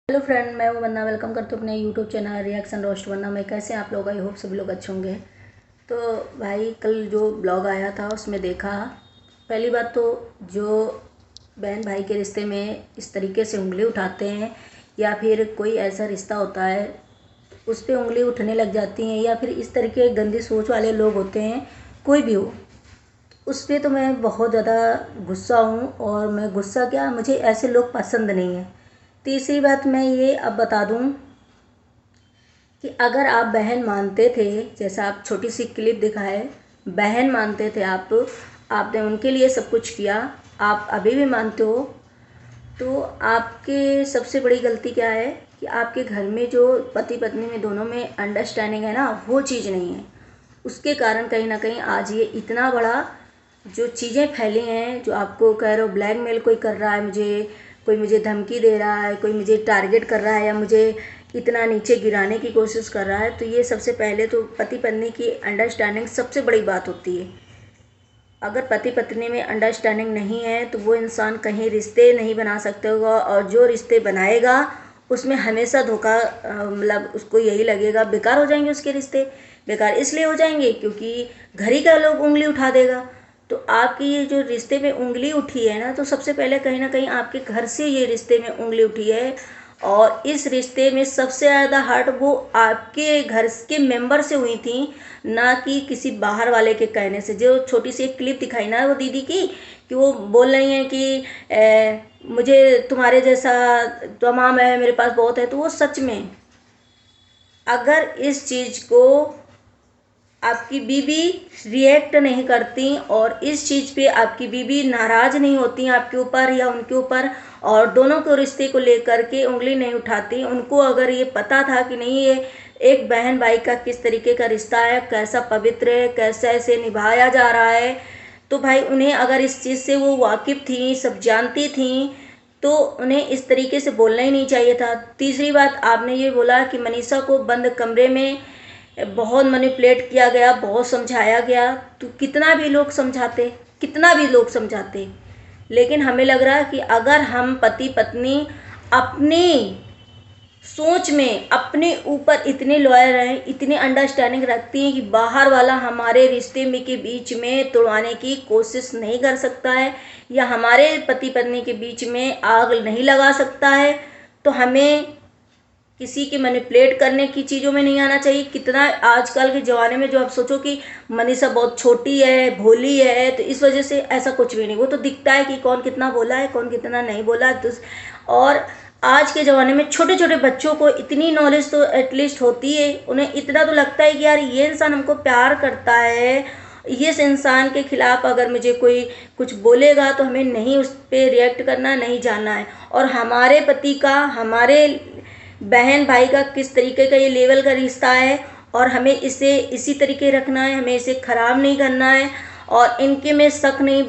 Hello friend, मैं हूँ वंदना। Welcome करती हूँ अपने यूट्यूब चैनल रिएक्शन रोस्ट वंदना में। कैसे हैं आप लोग? आई होप सभी लोग अच्छे होंगे। तो भाई, कल जो ब्लॉग आया था उसमें देखा, पहली बात तो जो बहन भाई के रिश्ते में इस तरीके से उंगली उठाते हैं, या फिर कोई ऐसा रिश्ता होता है उस पर उंगली उठने लग जाती हैं, या फिर इस तरीके गंदी सोच वाले लोग होते हैं, कोई भी हो, उस पर तो मैं बहुत ज़्यादा गुस्सा हूँ। और मैं गुस्सा क्या, मुझे ऐसे लोग पसंद नहीं हैं। तीसरी बात मैं ये अब बता दूं कि अगर आप बहन मानते थे, जैसा आप छोटी सी क्लिप दिखाए, बहन मानते थे आप, आपने उनके लिए सब कुछ किया, आप अभी भी मानते हो, तो आपके सबसे बड़ी गलती क्या है कि आपके घर में जो पति पत्नी में दोनों में अंडरस्टैंडिंग है ना, वो चीज़ नहीं है। उसके कारण कहीं ना कहीं आज ये इतना बड़ा जो चीज़ें फैली हैं, जो आपको कह रहे हो ब्लैकमेल कोई कर रहा है मुझे, कोई मुझे धमकी दे रहा है, कोई मुझे टारगेट कर रहा है, या मुझे इतना नीचे गिराने की कोशिश कर रहा है, तो ये सबसे पहले तो पति पत्नी की अंडरस्टैंडिंग सबसे बड़ी बात होती है। अगर पति पत्नी में अंडरस्टैंडिंग नहीं है तो वो इंसान कहीं रिश्ते नहीं बना सकते होगा, और जो रिश्ते बनाएगा उसमें हमेशा धोखा, मतलब उसको यही लगेगा बेकार हो जाएंगे उसके रिश्ते। बेकार इसलिए हो जाएंगे क्योंकि घर ही का लोग उंगली उठा देगा। तो आपकी ये जो रिश्ते में उंगली उठी है ना, तो सबसे पहले कहीं ना कहीं आपके घर से ये रिश्ते में उंगली उठी है। और इस रिश्ते में सबसे ज़्यादा हर्ट वो आपके घर के मेंबर से हुई थी, ना कि किसी बाहर वाले के कहने से। जो छोटी सी एक क्लिप दिखाई ना वो दीदी की, कि वो बोल रही हैं कि मुझे तुम्हारे जैसा तमाम है, मेरे पास बहुत है, तो वो सच में अगर इस चीज़ को आपकी बीवी रिएक्ट नहीं करती और इस चीज़ पे आपकी बीवी नाराज़ नहीं होती आपके ऊपर या उनके ऊपर, और दोनों को रिश्ते को लेकर के उंगली नहीं उठाती, उनको अगर ये पता था कि नहीं ये एक बहन भाई का किस तरीके का रिश्ता है, कैसा पवित्र है, कैसा इसे निभाया जा रहा है, तो भाई उन्हें अगर इस चीज़ से वो वाकिफ़ थी, सब जानती थी, तो उन्हें इस तरीके से बोलना ही नहीं चाहिए था। तीसरी बात, आपने ये बोला कि मनीषा को बंद कमरे में बहुत मैनिपुलेट किया गया, बहुत समझाया गया, तो कितना भी लोग समझाते, कितना भी लोग समझाते, लेकिन हमें लग रहा है कि अगर हम पति पत्नी अपनी सोच में अपने ऊपर इतने लॉयल हैं, इतने अंडरस्टैंडिंग रखती हैं कि बाहर वाला हमारे रिश्ते में के बीच में तोड़वाने की कोशिश नहीं कर सकता है, या हमारे पति पत्नी के बीच में आग नहीं लगा सकता है, तो हमें किसी के मैनिपुलेट करने की चीज़ों में नहीं आना चाहिए। कितना आजकल के ज़माने में जो आप सोचो कि मनीषा बहुत छोटी है, भोली है, तो इस वजह से ऐसा कुछ भी नहीं, वो तो दिखता है कि कौन कितना बोला है, कौन कितना नहीं बोला है। तो और आज के ज़माने में छोटे छोटे बच्चों को इतनी नॉलेज तो एटलीस्ट होती है, उन्हें इतना तो लगता है कि यार ये इंसान हमको प्यार करता है, ये इस इंसान के खिलाफ अगर मुझे कोई कुछ बोलेगा तो हमें नहीं उस पर रिएक्ट करना, नहीं जाना है। और हमारे पति का, हमारे बहन भाई का किस तरीके का ये लेवल का रिश्ता है, और हमें इसे इसी तरीके रखना है, हमें इसे ख़राब नहीं करना है, और इनके में शक नहीं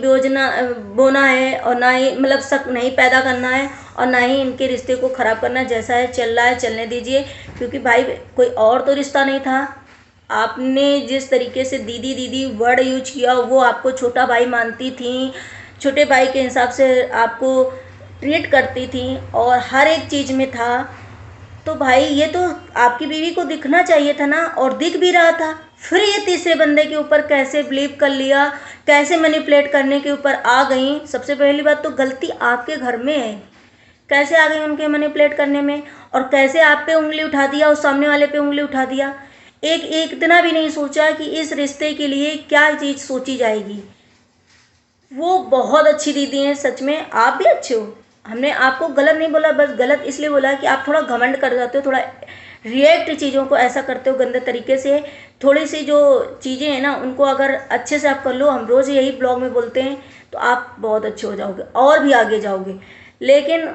बोना है, और ना ही मतलब शक नहीं पैदा करना है, और ना ही इनके रिश्ते को ख़राब करना है। जैसा है चल रहा है चलने दीजिए, क्योंकि भाई कोई और तो रिश्ता नहीं था। आपने जिस तरीके से दीदी दीदी वर्ड यूज किया, वो आपको छोटा भाई मानती थी, छोटे भाई के हिसाब से आपको ट्रीट करती थी, और हर एक चीज़ में था। तो भाई ये तो आपकी बीवी को दिखना चाहिए था ना, और दिख भी रहा था। फिर ये तीसरे बंदे के ऊपर कैसे बिलीव कर लिया, कैसे मैनिपुलेट करने के ऊपर आ गई। सबसे पहली बात तो गलती आपके घर में है, कैसे आ गई उनके मैनिपुलेट करने में, और कैसे आप पे उंगली उठा दिया, उस सामने वाले पे उंगली उठा दिया। एक एक इतना भी नहीं सोचा कि इस रिश्ते के लिए क्या चीज़ सोची जाएगी। वो बहुत अच्छी दीदी हैं, सच में आप भी अच्छे हो। हमने आपको गलत नहीं बोला, बस गलत इसलिए बोला कि आप थोड़ा घमंड कर जाते हो, थोड़ा रिएक्ट चीज़ों को ऐसा करते हो गंदे तरीके से। थोड़ी सी जो चीज़ें हैं ना, उनको अगर अच्छे से आप कर लो, हम रोज़ यही ब्लॉग में बोलते हैं, तो आप बहुत अच्छे हो जाओगे और भी आगे जाओगे। लेकिन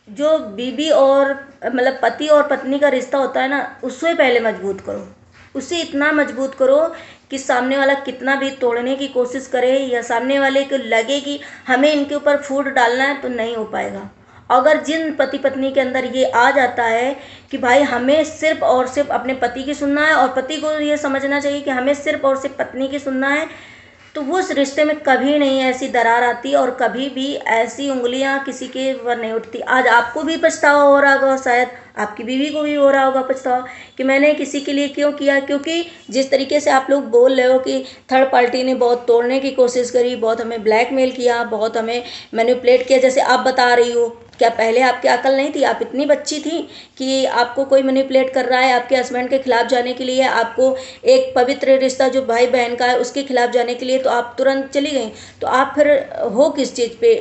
जो बीवी और मतलब पति और पत्नी का रिश्ता होता है ना, उससे पहले मजबूत करो, उसे इतना मजबूत करो कि सामने वाला कितना भी तोड़ने की कोशिश करे, या सामने वाले को लगे कि हमें इनके ऊपर फूट डालना है, तो नहीं हो पाएगा। अगर जिन पति पत्नी के अंदर ये आ जाता है कि भाई हमें सिर्फ और सिर्फ अपने पति की सुनना है, और पति को ये समझना चाहिए कि हमें सिर्फ और सिर्फ पत्नी की सुनना है, तो वो उस रिश्ते में कभी नहीं ऐसी दरार आती और कभी भी ऐसी उंगलियां किसी के पर नहीं उठती। आज आपको भी पछतावा हो रहा होगा, शायद आपकी बीवी को भी हो रहा होगा पछतावा कि मैंने किसी के लिए क्यों किया, क्योंकि जिस तरीके से आप लोग बोल रहे हो कि थर्ड पार्टी ने बहुत तोड़ने की कोशिश करी, बहुत हमें ब्लैकमेल किया, बहुत हमें मैनिपुलेट किया, जैसे आप बता रही हो, क्या पहले आपकी अकल नहीं थी? आप इतनी बच्ची थी कि आपको कोई मैनिपुलेट कर रहा है आपके हस्बैंड के खिलाफ जाने के लिए, आपको एक पवित्र रिश्ता जो भाई बहन का है उसके खिलाफ जाने के लिए, तो आप तुरंत चली गई। तो आप फिर हो किस चीज़ पे?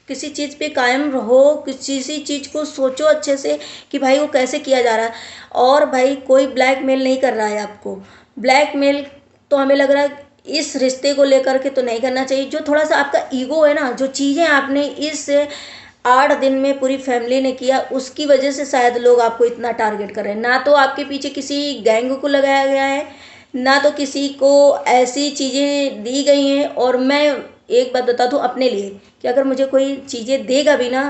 किसी चीज़ पे कायम रहो, किसी चीज़ को सोचो अच्छे से कि भाई वो कैसे किया जा रहा है। और भाई कोई ब्लैकमेल नहीं कर रहा है आपको। ब्लैकमेल तो हमें लग रहा है इस रिश्ते को लेकर के तो नहीं करना चाहिए। जो थोड़ा सा आपका ईगो है ना, जो चीज़ें आपने इस 8 दिन में पूरी फैमिली ने किया, उसकी वजह से शायद लोग आपको इतना टारगेट कर रहे हैं। ना तो आपके पीछे किसी गैंग को लगाया गया है, ना तो किसी को ऐसी चीज़ें दी गई हैं। और मैं एक बात बता दूँ अपने लिए कि अगर मुझे कोई चीज़ें देगा भी ना,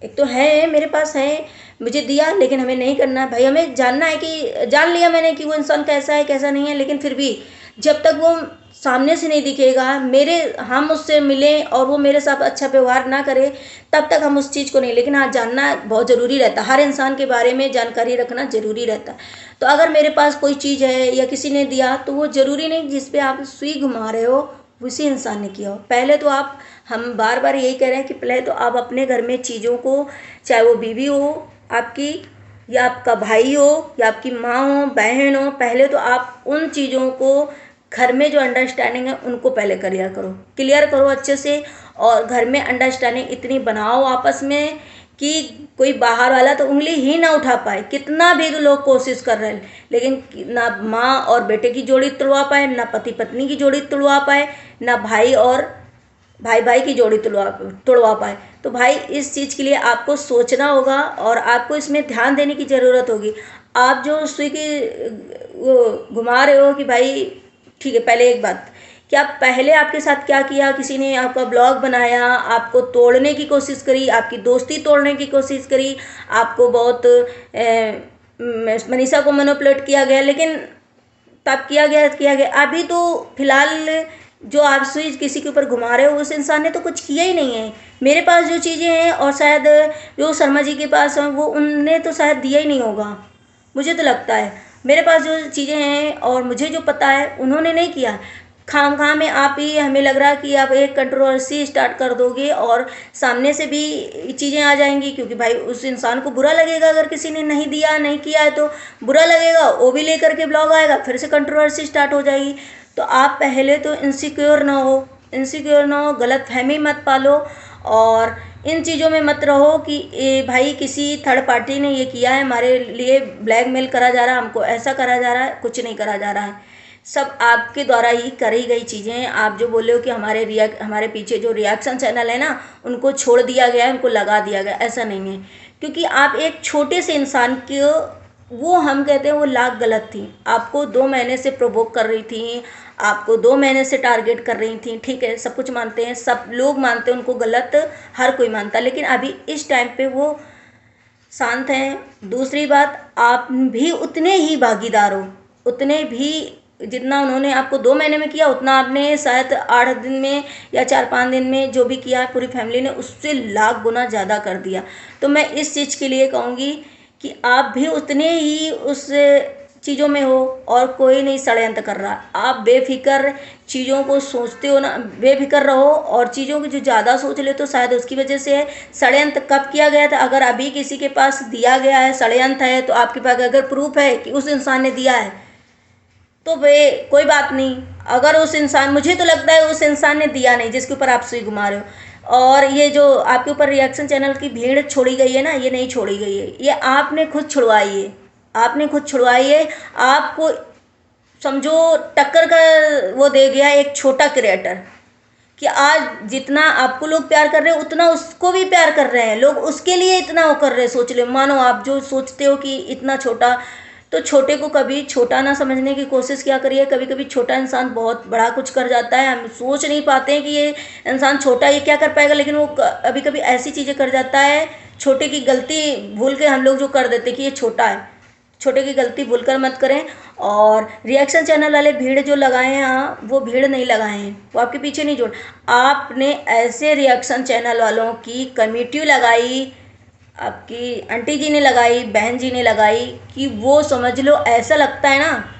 एक तो है मेरे पास है, मुझे दिया, लेकिन हमें नहीं करना है भाई। हमें जानना है कि जान लिया मैंने कि वो इंसान कैसा है कैसा नहीं है, लेकिन फिर भी जब तक वो सामने से नहीं दिखेगा, मेरे हम उससे मिलें और वो मेरे साथ अच्छा व्यवहार ना करे, तब तक हम उस चीज़ को नहीं। लेकिन हाँ, जानना बहुत ज़रूरी रहता है, हर इंसान के बारे में जानकारी रखना ज़रूरी रहता है। तो अगर मेरे पास कोई चीज़ है या किसी ने दिया, तो वो ज़रूरी नहीं जिस पे आप सुई घुमा रहे हो उसी इंसान ने किया हो। पहले तो आप, हम बार बार यही कह रहे हैं कि पहले तो आप अपने घर में चीज़ों को, चाहे वो बीवी हो आपकी, या आपका भाई हो, या आपकी माँ हो, बहन हो, पहले तो आप उन चीज़ों को घर में जो अंडरस्टैंडिंग है उनको पहले क्लियर करो अच्छे से। और घर में अंडरस्टैंडिंग इतनी बनाओ आपस में कि कोई बाहर वाला तो उंगली ही ना उठा पाए। कितना भी लोग कोशिश कर रहे हैं, लेकिन ना माँ और बेटे की जोड़ी तुड़वा पाए, ना पति पत्नी की जोड़ी तुड़वा पाए, ना भाई और भाई भाई की जोड़ी तुड़वा पाए। तो भाई इस चीज़ के लिए आपको सोचना होगा और आपको इसमें ध्यान देने की ज़रूरत होगी। आप जो सुई की वो घुमा रहे हो कि भाई ठीक है, पहले एक बात, क्या पहले आपके साथ क्या किया? किसी ने आपका ब्लॉग बनाया, आपको तोड़ने की कोशिश करी, आपकी दोस्ती तोड़ने की कोशिश करी, आपको बहुत मनीषा को मैनिपुलेट किया गया, लेकिन तब किया गया। अभी तो फिलहाल जो आप सुई किसी के ऊपर घुमा रहे हो उस इंसान ने तो कुछ किया ही नहीं है। मेरे पास जो चीज़ें हैं और शायद जो शर्मा जी के पास हैं, वो उनने तो शायद दिया ही नहीं होगा, मुझे तो लगता है। मेरे पास जो चीज़ें हैं और मुझे जो पता है उन्होंने नहीं किया। खामखा में आप ही, हमें लग रहा है कि आप एक कंट्रोवर्सी स्टार्ट कर दोगे और सामने से भी चीज़ें आ जाएंगी, क्योंकि भाई उस इंसान को बुरा लगेगा। अगर किसी ने नहीं दिया, नहीं किया है तो बुरा लगेगा, वो भी लेकर के ब्लॉग आएगा, फिर से कंट्रोवर्सी स्टार्ट हो जाएगी। तो आप पहले तो इनसिक्योर ना हो, गलत फहमी मत पालो और इन चीज़ों में मत रहो कि भाई किसी थर्ड पार्टी ने ये किया है, हमारे लिए ब्लैकमेल करा जा रहा है, हमको ऐसा करा जा रहा है। कुछ नहीं करा जा रहा है, सब आपके द्वारा ही करी गई चीज़ें हैं। आप जो बोले हो कि हमारे पीछे जो रिएक्शन चैनल है ना, उनको छोड़ दिया गया है, उनको लगा दिया गया, ऐसा नहीं है। क्योंकि आप एक छोटे से इंसान को, वो हम कहते हैं वो लाख गलत थी, आपको 2 महीने से प्रोवोक कर रही थी, आपको 2 महीने से टारगेट कर रही थी। ठीक है, सब कुछ मानते हैं, सब लोग मानते हैं उनको गलत, हर कोई मानता है, लेकिन अभी इस टाइम पे वो शांत हैं। दूसरी बात, आप भी उतने ही भागीदार हो, उतने भी जितना उन्होंने आपको 2 महीने में किया, उतना आपने शायद 8 दिन में या 4-5 दिन में जो भी किया है पूरी फैमिली ने, उससे लाख गुना ज़्यादा कर दिया। तो मैं इस चीज़ के लिए कहूँगी कि आप भी उतने ही उस चीज़ों में हो और कोई नहीं षड्यंत्र कर रहा। आप बेफिक्र चीज़ों को सोचते हो ना, बेफिक्र रहो और चीज़ों की जो ज़्यादा सोच ले तो शायद उसकी वजह से है। षड्यंत्र कब किया गया था? अगर अभी किसी के पास दिया गया है, षड्यंत्र है, तो आपके पास अगर प्रूफ है कि उस इंसान ने दिया है तो वे कोई बात नहीं। अगर उस इंसान, मुझे तो लगता है उस इंसान ने दिया नहीं जिसके ऊपर आप सुई घुमा रहे हो। और ये जो आपके ऊपर रिएक्शन चैनल की भीड़ छोड़ी गई है ना, ये नहीं छोड़ी गई है, ये आपने खुद छुड़वाई है, आपने खुद छुड़वाई है। आपको समझो टक्कर का वो दे गया एक छोटा क्रिएटर कि आज जितना आपको लोग प्यार कर रहे हैं उतना उसको भी प्यार कर रहे हैं लोग, उसके लिए इतना वो कर रहे हैं। सोच लो, मानो आप जो सोचते हो कि इतना छोटा, तो छोटे को कभी छोटा ना समझने की कोशिश किया करिए। कभी कभी छोटा इंसान बहुत बड़ा कुछ कर जाता है, हम सोच नहीं पाते हैं कि ये इंसान छोटा ये क्या कर पाएगा, लेकिन वो कभी कभी ऐसी चीज़ें कर जाता है, छोटे की गलती भूल के हम लोग जो कर देते कि ये छोटा है। छोटे की गलती भूलकर मत करें। और रिएक्शन चैनल वाले भीड़ जो लगाए हैं, हाँ, वो भीड़ नहीं लगाए हैं, वो आपके पीछे नहीं जोड़। आपने ऐसे रिएक्शन चैनल वालों की कमेटी लगाई, आपकी आंटी जी ने लगाई, बहन जी ने लगाई, कि वो समझ लो ऐसा लगता है ना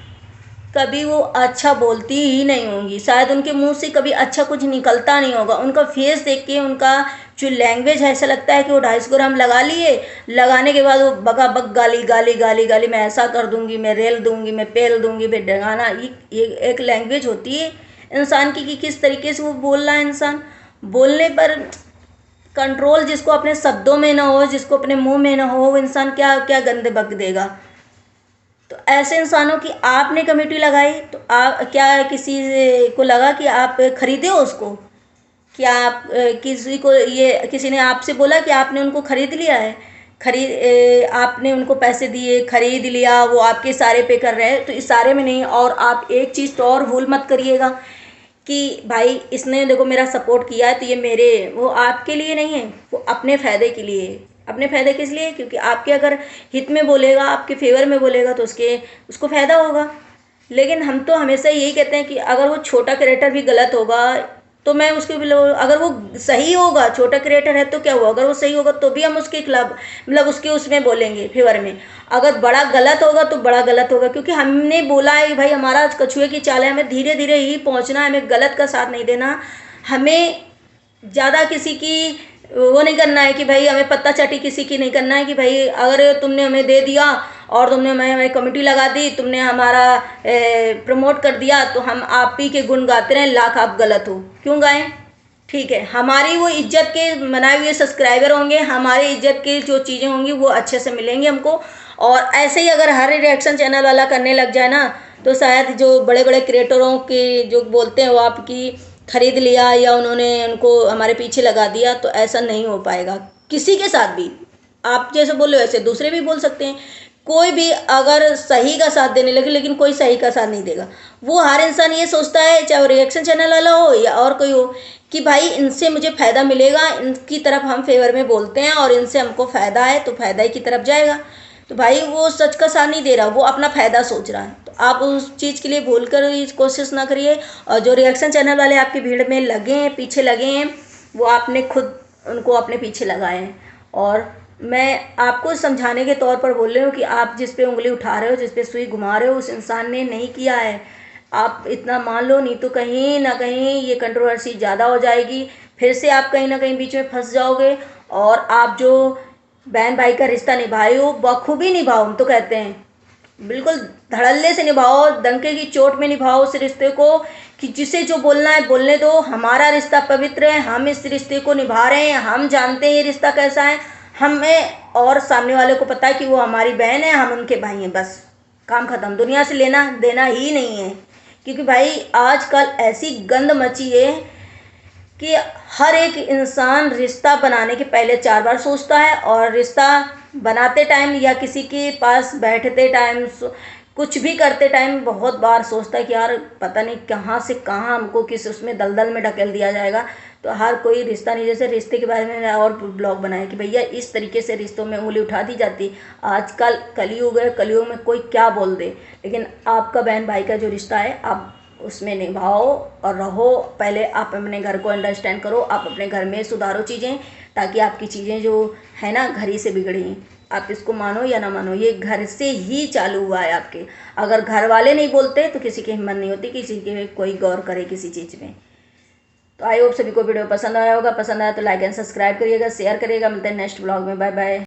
कभी वो अच्छा बोलती ही नहीं होंगी, शायद उनके मुंह से कभी अच्छा कुछ निकलता नहीं होगा। उनका फेस देख के, उनका जो लैंग्वेज है, ऐसा लगता है कि वो 250 ग्राम लगा लिए, लगाने के बाद वो बका बक गाली गाली गाली गाली, मैं ऐसा कर दूंगी, मैं रेल दूंगी, मैं पेल दूंगी, मैं डगाना। ये एक लैंग्वेज होती है इंसान की कि किस तरीके से वो बोल रहा है। इंसान बोलने पर कंट्रोल जिसको अपने शब्दों में ना हो, जिसको अपने मुंह में ना हो, वो इंसान क्या क्या गंदे बक देगा। तो ऐसे इंसानों की आपने कमेटी लगाई, तो आप क्या किसी को लगा कि आप खरीदे हो उसको? क्या आप किसी को, ये किसी ने आपसे बोला कि आपने उनको खरीद लिया है? आपने उनको पैसे दिए, खरीद लिया, वो आपके इशारे पे कर रहे हैं? तो इशारे में नहीं। और आप एक चीज़ तो और भूल मत करिएगा कि भाई इसने देखो मेरा सपोर्ट किया है, तो ये मेरे, वो आपके लिए नहीं है, वो अपने फ़ायदे के लिए है। अपने फ़ायदे किस लिए? क्योंकि आपके अगर हित में बोलेगा, आपके फेवर में बोलेगा, तो उसको फ़ायदा होगा। लेकिन हम तो हमेशा यही कहते हैं कि अगर वो छोटा क्रिएटर भी गलत होगा तो मैं उसके अगर वो सही होगा, छोटा क्रिएटर है तो क्या हुआ, अगर वो सही होगा तो भी हम उसके खिलाफ, मतलब उसके उसमें बोलेंगे फेवर में। अगर बड़ा गलत होगा तो बड़ा गलत होगा, क्योंकि हमने बोला है भाई हमारा कछुए की चाल है, हमें धीरे धीरे ही पहुंचना है, हमें गलत का साथ नहीं देना, हमें ज़्यादा किसी की वो नहीं करना है कि भाई हमें पत्ता चाटी किसी की नहीं करना है कि भाई अगर तुमने हमें दे दिया और तुमने हमें कमेटी लगा दी, तुमने हमारा प्रमोट कर दिया, तो हम आप ही के गुण गाते रहें, लाख आप गलत हो, क्यों गाएं? ठीक है, हमारी वो इज्जत के बनाए हुए सब्सक्राइबर होंगे, हमारी इज्जत की जो चीज़ें होंगी वो अच्छे से मिलेंगी हमको। और ऐसे ही अगर हर रिएक्शन चैनल वाला करने लग जाए ना, तो शायद जो बड़े बड़े क्रिएटरों के जो बोलते हैं वो आपकी खरीद लिया या उन्होंने उनको हमारे पीछे लगा दिया, तो ऐसा नहीं हो पाएगा किसी के साथ भी। आप जैसे बोल रहे हो वैसे दूसरे भी बोल सकते हैं। कोई भी अगर सही का साथ देने लगे, लेकिन कोई सही का साथ नहीं देगा। वो हर इंसान ये सोचता है, चाहे वो रिएक्शन चैनल वाला हो या और कोई हो, कि भाई इनसे मुझे फ़ायदा मिलेगा, इनकी तरफ हम फेवर में बोलते हैं और इनसे हमको फ़ायदा है तो फ़ायदा ही की तरफ जाएगा। तो भाई वो सच का साथ नहीं दे रहा, वो अपना फ़ायदा सोच रहा है। तो आप उस चीज़ के लिए भूल कर कोशिश ना करिए। और जो रिएक्शन चैनल वाले आपकी भीड़ में लगे हैं, पीछे लगे हैं, वो आपने खुद उनको अपने पीछे लगाए हैं। और मैं आपको समझाने के तौर पर बोल रही हूँ कि आप जिस पे उंगली उठा रहे हो, जिस पे सुई घुमा रहे हो, उस इंसान ने नहीं किया है। आप इतना मान लो, नहीं तो कहीं ना कहीं ये कंट्रोवर्सी ज़्यादा हो जाएगी, फिर से आप कहीं ना कहीं बीच में फंस जाओगे। और आप जो बहन भाई का रिश्ता निभाए हो बखूबी निभाओ, हम तो कहते हैं बिल्कुल धड़ल्ले से निभाओ, डंके की चोट में निभाओ उस रिश्ते को, कि जिसे जो बोलना है बोलने दो। हमारा रिश्ता पवित्र है, हम इस रिश्ते को निभा रहे हैं, हम जानते हैं ये रिश्ता कैसा है, हमें और सामने वाले को पता है कि वो हमारी बहन है, हम उनके भाई हैं, बस काम खत्म। दुनिया से लेना देना ही नहीं है। क्योंकि भाई आजकल ऐसी गंद मची है कि हर एक इंसान रिश्ता बनाने के पहले 4 बार सोचता है, और रिश्ता बनाते टाइम या किसी के पास बैठते टाइम, कुछ भी करते टाइम बहुत बार सोचता है कि यार पता नहीं कहाँ से कहाँ हमको किस उसमें दलदल में ढकेल दिया जाएगा। तो हर कोई रिश्ता नहीं, जैसे रिश्ते के बारे में और ब्लॉग बनाया कि भैया इस तरीके से रिश्तों में उंगली उठा दी जाती। आजकल कलयुग है, कलयुग में कोई क्या बोल दे, लेकिन आपका बहन भाई का जो रिश्ता है आप उसमें निभाओ और रहो। पहले आप अपने घर को अंडरस्टैंड करो, आप अपने घर में सुधारो चीज़ें, ताकि आपकी चीज़ें जो है ना घर ही से बिगड़ी। आप इसको मानो या ना मानो, ये घर से ही चालू हुआ है आपके। अगर घर वाले नहीं बोलते तो किसी की हिम्मत नहीं होती किसी के कोई गौर करे किसी चीज़ में। तो आई होप सभी को वीडियो पसंद आया होगा। पसंद आया तो लाइक एंड सब्सक्राइब करिएगा, शेयर करिएगा। मिलते हैं नेक्स्ट ब्लॉग में। Bye bye.